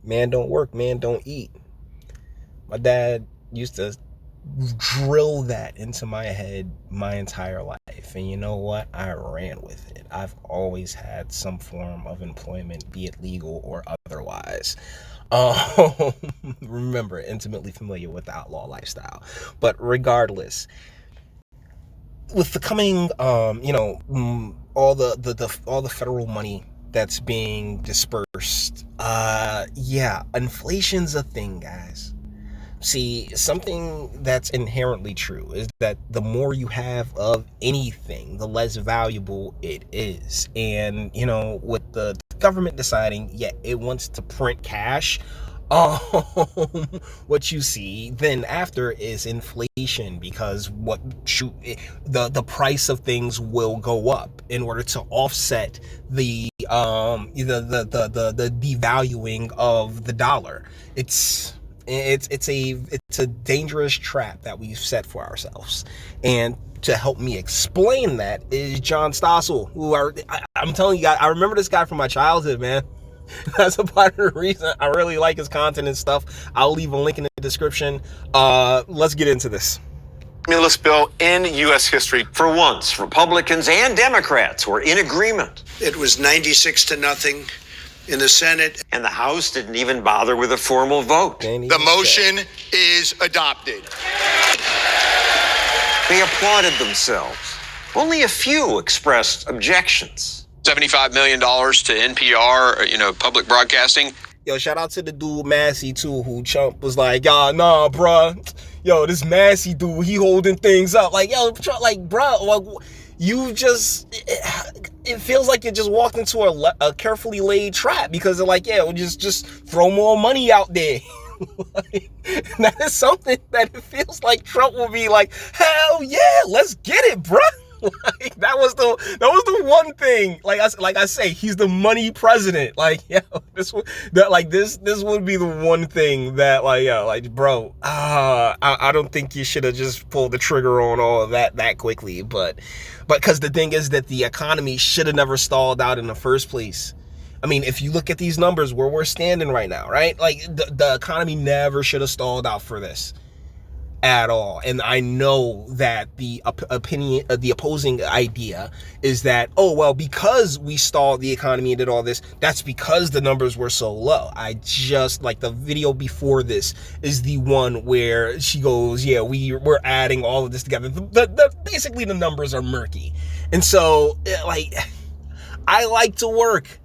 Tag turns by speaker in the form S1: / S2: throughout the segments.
S1: Man don't work, man don't eat. My dad used to drill that into my head my entire life. And you know what? I ran with it. I've always had some form of employment, be it legal or otherwise. Um, Remember, intimately familiar with the outlaw lifestyle. But regardless, with the coming, all the federal money that's being dispersed, yeah, inflation's a thing, guys. See, something that's inherently true is that the more you have of anything, the less valuable it is. And, with the government deciding, yeah, it wants to print cash, um, what you see then after is inflation, because the price of things will go up in order to offset the devaluing of the dollar. It's a dangerous trap that we've set for ourselves. And to help me explain that is John Stossel, I'm telling you guys, I remember this guy from my childhood, man. That's a part of the reason I really like his content and stuff. I'll leave a link in the description. Let's get into this.
S2: Stimulus bill in U.S. history. For once, Republicans and Democrats were in agreement.
S3: It was 96-0 in the Senate.
S2: And the House didn't even bother with a formal vote.
S4: The motion is adopted.
S2: They applauded themselves. Only a few expressed objections.
S5: $75 million to NPR, public broadcasting.
S1: Yo, shout out to the dude Massey too, who Trump was like, "Y'all, nah, bruh. Yo, this Massey dude, he holding things up." Like, yo, Trump, like, bruh, like, you just, it feels like you just walked into a carefully laid trap, because they're like, yeah, we'll just throw more money out there. Like, that is something that it feels like Trump will be like, hell yeah, let's get it, bruh. Like, that was the one thing. Like I say, he's the money president. Like, yo, this would be the one thing that, like, yo, like, bro, I don't think you should have just pulled the trigger on all of that quickly. But because the thing is that the economy should have never stalled out in the first place. I mean, if you look at these numbers where we're standing right now, right? Like, the economy never should have stalled out for this at all. And I know that the opposing idea is that, oh, well, because we stalled the economy and did all this, that's because the numbers were so low. I just, like, the video before this is the one where she goes, yeah, we're adding all of this together. Basically, the numbers are murky. And so, like, I like to work.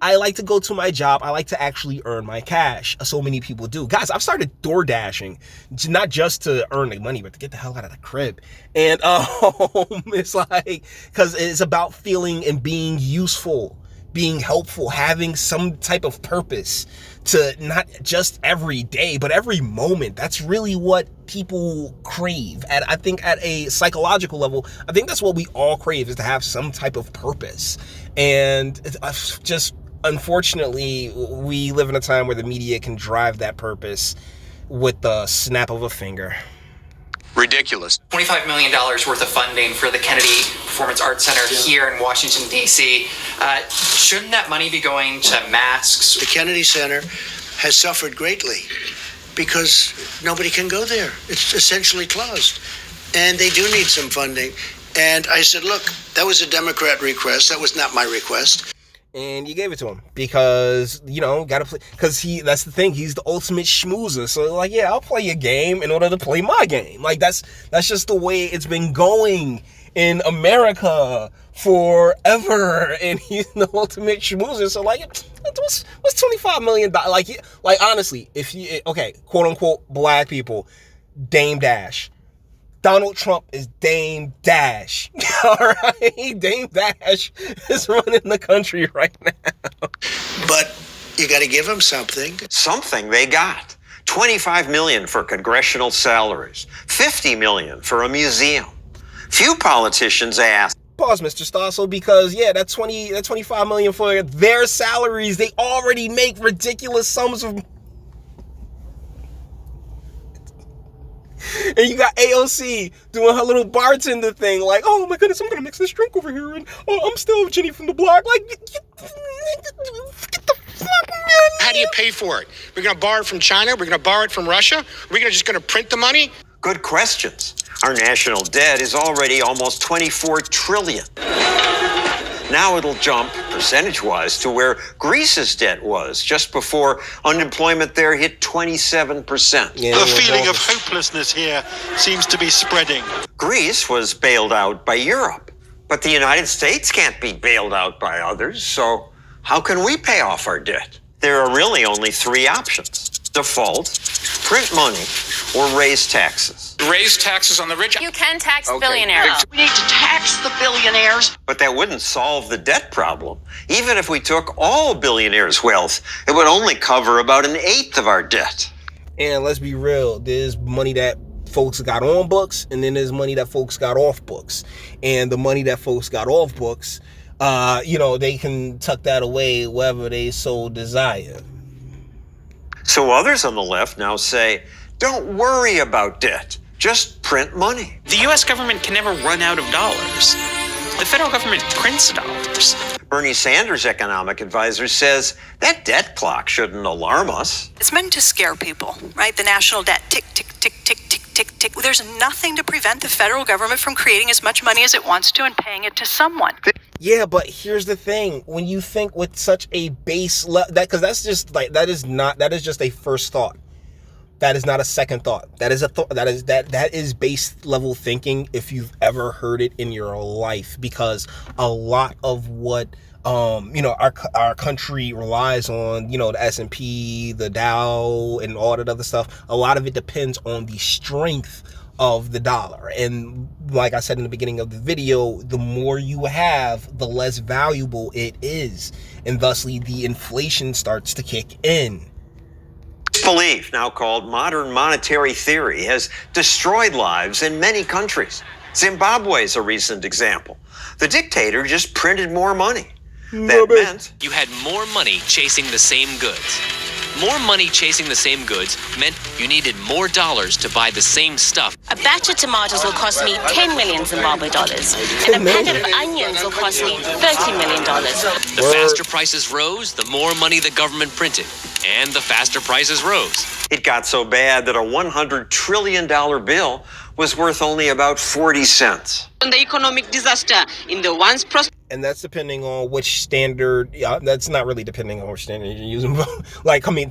S1: I like to go to my job. I like to actually earn my cash. So many people do. Guys, I've started door dashing, not just to earn the money, but to get the hell out of the crib. And it's like, because it's about feeling and being useful, being helpful, having some type of purpose to not just every day, but every moment. That's really what people crave. And I think at a psychological level, I think that's what we all crave, is to have some type of purpose. And it's just, unfortunately, we live in a time where the media can drive that purpose with the snap of a finger.
S5: Ridiculous.
S6: $25 million worth of funding for the Kennedy Performance Arts Center here in Washington, D.C. Shouldn't that money be going to masks?
S3: The Kennedy Center has suffered greatly because nobody can go there. It's essentially closed. And they do need some funding. And I said, look, that was a Democrat request. That was not my request.
S1: And you gave it to him because, gotta play, because that's the thing, he's the ultimate schmoozer. So, like, yeah, I'll play your game in order to play my game. Like, that's just the way it's been going in America forever. And he's the ultimate schmoozer. So, like, what's $25 million? Like, honestly, if you, okay, quote unquote, black people, Dame Dash. Donald Trump is Dame Dash. All right? Dame Dash is running the country right now.
S3: But you got to give him something.
S2: Something they got. $25 million for congressional salaries. $50 million for a museum. Few politicians ask.
S1: Pause, Mr. Stossel, because, yeah, that $25 million for their salaries. They already make ridiculous sums of. And you got AOC doing her little bartender thing, like, oh my goodness, I'm gonna mix this drink over here, and oh, I'm still Jenny from the block. Like, get the
S3: How do you pay for it? We're going to borrow it from China? We're going to borrow it from Russia? We're just going to print the money?
S2: Good questions. Our national debt is already almost $24 trillion. Now it'll jump, percentage-wise, to where Greece's debt was just before unemployment there hit 27%.
S1: Yeah,
S7: The feeling of hopelessness here seems to be spreading.
S2: Greece was bailed out by Europe, but the United States can't be bailed out by others, so how can we pay off our debt? There are really only three options: default, print money, or raise taxes.
S8: Raise taxes on the rich.
S9: You can tax billionaires.
S10: We need to tax the billionaires.
S2: But that wouldn't solve the debt problem. Even if we took all billionaires' wealth, it would only cover about 1/8 of our debt.
S1: And let's be real, there's money that folks got on books, and then there's money that folks got off books. And the money that folks got off books, they can tuck that away wherever they so desire.
S2: So others on the left now say, don't worry about debt. Just print money.
S8: The U.S. government can never run out of dollars. The federal government prints dollars.
S2: Bernie Sanders' economic advisor says that debt clock shouldn't alarm us.
S10: It's meant to scare people, right? The national debt, tick, tick, tick, tick, tick, tick, tick. There's nothing to prevent the federal government from creating as much money as it wants to and paying it to someone.
S1: Yeah, but here's the thing: when you think with such a base because that's just like that is just a first thought. That is not a second thought. That is a thought. That is base level thinking if you've ever heard it in your life, because a lot of what our country relies on, the S&P, the Dow, and all that other stuff. A lot of it depends on the strength of the dollar. And like I said in the beginning of the video, the more you have, the less valuable it is, and thusly the inflation starts to kick in.
S2: This belief, now called modern monetary theory, has destroyed lives in many countries. Zimbabwe is a recent example. The dictator just printed more money. That meant
S11: you had more money chasing the same goods. More money chasing the same goods meant you needed more dollars to buy the same stuff.
S9: A batch of tomatoes will cost me 10 million Zimbabwe dollars, and a packet of onions will cost me $30 million.
S11: The faster prices rose, the more money the government printed, and the faster prices rose.
S2: It got so bad that a $100 trillion bill was worth only about 40 cents.
S10: The economic disaster in the once prosperous.
S1: And that's depending on which standard. Yeah, that's not really depending on which standard you're using.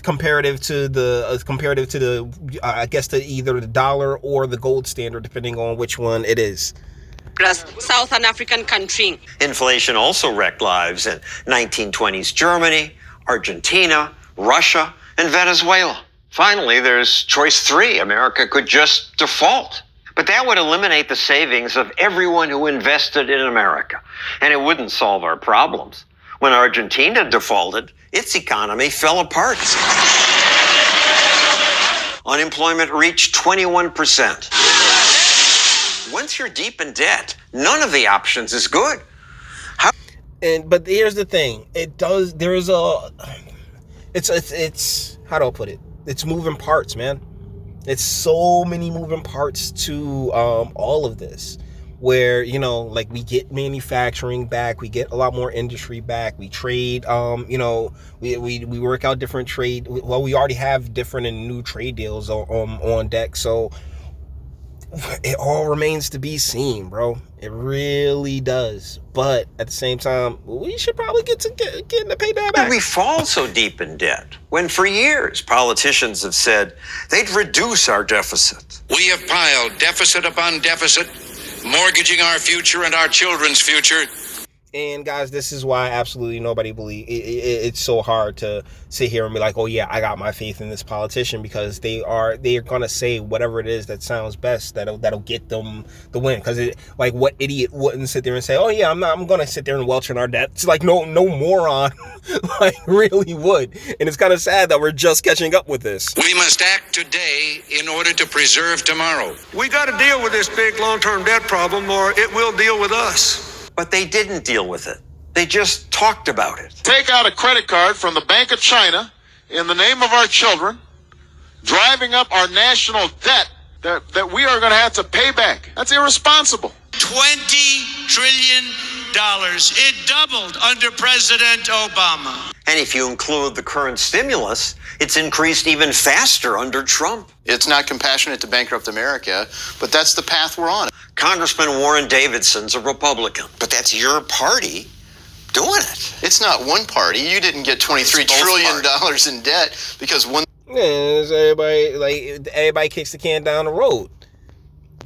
S1: Comparative to the, I guess, to either the dollar or the gold standard, depending on which one it is.
S10: Southern African country.
S2: Inflation also wrecked lives in 1920s Germany, Argentina, Russia, and Venezuela. Finally, there's choice 3. America could just default. But that would eliminate the savings of everyone who invested in America, and it wouldn't solve our problems. When Argentina defaulted, its economy fell apart. Unemployment reached 21%. Once you're deep in debt, none of the options is good.
S1: But here's the thing: it's how do I put it? It's moving parts, man. It's so many moving parts to all of this, where, we get manufacturing back, we get a lot more industry back, we trade, we work out different trade. Well, we already have different and new trade deals on deck, so it all remains to be seen, bro. It really does. But at the same time, we should probably get the pay that back.
S2: We fall so deep in debt when for years politicians have said they'd reduce our deficit.
S12: We have piled deficit upon deficit, mortgaging our future and our children's future.
S1: And guys, this is why absolutely nobody believes it's so hard to sit here and be like, oh yeah, I got my faith in this politician, because they are going to say whatever it is that sounds best that'll get them the win. Because what idiot wouldn't sit there and say, oh yeah, I'm going to sit there and welch in our debt? It's like no moron really would. And it's kind of sad that we're just catching up with this.
S12: We must act today in order to preserve tomorrow.
S13: We got to deal with this big long-term debt problem, or it will deal with us.
S2: But they didn't deal with it. They just talked about it.
S14: Take out a credit card from the Bank of China in the name of our children, driving up our national debt that we are going to have to pay back. That's irresponsible.
S12: $20 trillion
S15: It doubled under President Obama.
S2: And if you include the current stimulus, it's increased even faster under Trump.
S5: It's not compassionate to bankrupt America, but that's the path we're on.
S2: Congressman Warren Davidson's a Republican, but that's your party doing it.
S5: It's not one party. You didn't get $23 trillion in debt because one.
S1: Yeah, everybody kicks the can down the road.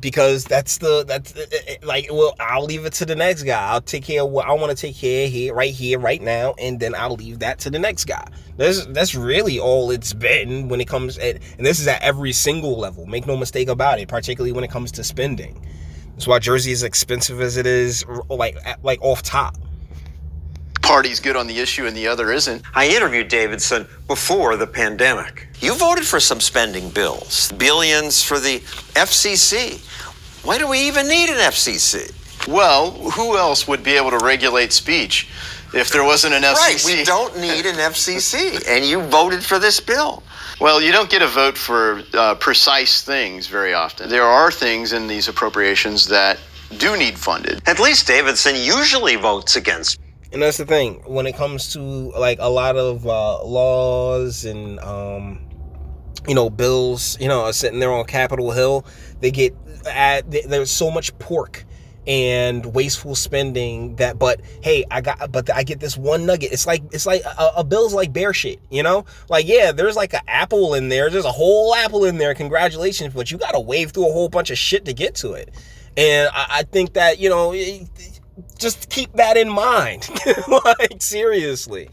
S1: Because that's well, I'll leave it to the next guy. I'll take care of what I want to take care of here, right now, and then I'll leave that to the next guy. That's really all it's been when it comes and this is at every single level. Make no mistake about it, particularly when it comes to spending. That's why Jersey is expensive as it is, like off top.
S5: Party's good on the issue and the other isn't.
S2: I interviewed Davidson before the pandemic. You voted for some spending bills, billions for the FCC. Why do we even need an FCC?
S5: Well, who else would be able to regulate speech if there wasn't an FCC?
S2: Right, we don't need an FCC, and you voted for this bill.
S5: Well, you don't get a vote for precise things very often. There are things in these appropriations that do need funded.
S2: At least Davidson usually votes against.
S1: And that's the thing, when it comes to like a lot of laws and bills, sitting there on Capitol Hill, there's so much pork and wasteful spending but I get this one nugget. It's like a bill's like bear shit, like, yeah, there's like an apple in there, there's a whole apple in there, congratulations, but you gotta wade through a whole bunch of shit to get to it. And I think that just keep that in mind. Like, seriously.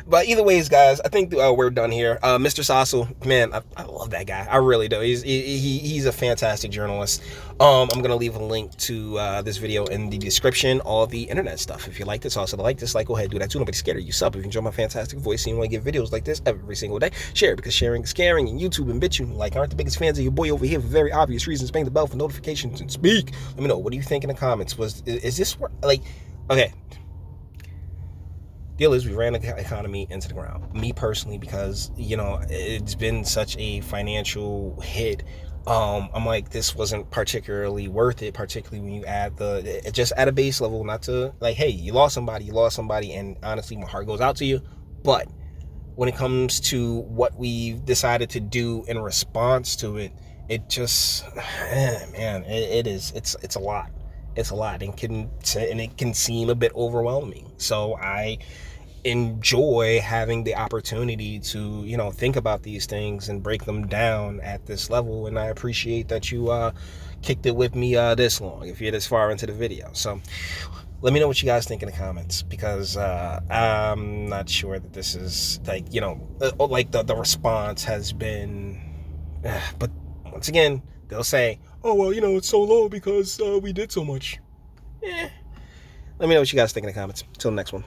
S1: But either ways, guys, I think we're done here. Mr. Sasso, man, I love that guy. I really do. He's a fantastic journalist. I'm going to leave a link to this video in the description, all the internet stuff. If you like this, also like this, go ahead, do that too. Nobody's scared of you. Sub if you enjoy my fantastic voice and you want to get videos like this every single day. Share it, because sharing is caring, and YouTube and BitChute aren't the biggest fans of your boy over here for very obvious reasons. Bang the bell for notifications and speak. Let me know. What do you think in the comments? Is this like, okay. Deal is, we ran the economy into the ground. Me personally, because it's been such a financial hit. I'm like, this wasn't particularly worth it, particularly when you add just at a base level, not to like, hey, you lost somebody, and honestly, my heart goes out to you. But when it comes to what we've decided to do in response to it, it just, man, it's a lot. It's a lot, and it can seem a bit overwhelming. So I enjoy having the opportunity to think about these things and break them down at this level, and I appreciate that you kicked it with me this long, if you're this far into the video. So let me know what you guys think in the comments, because I'm not sure that this is like the response has been but once again, they'll say, oh, well, it's so low because we did so much. Let me know what you guys think in the comments. Till the next one.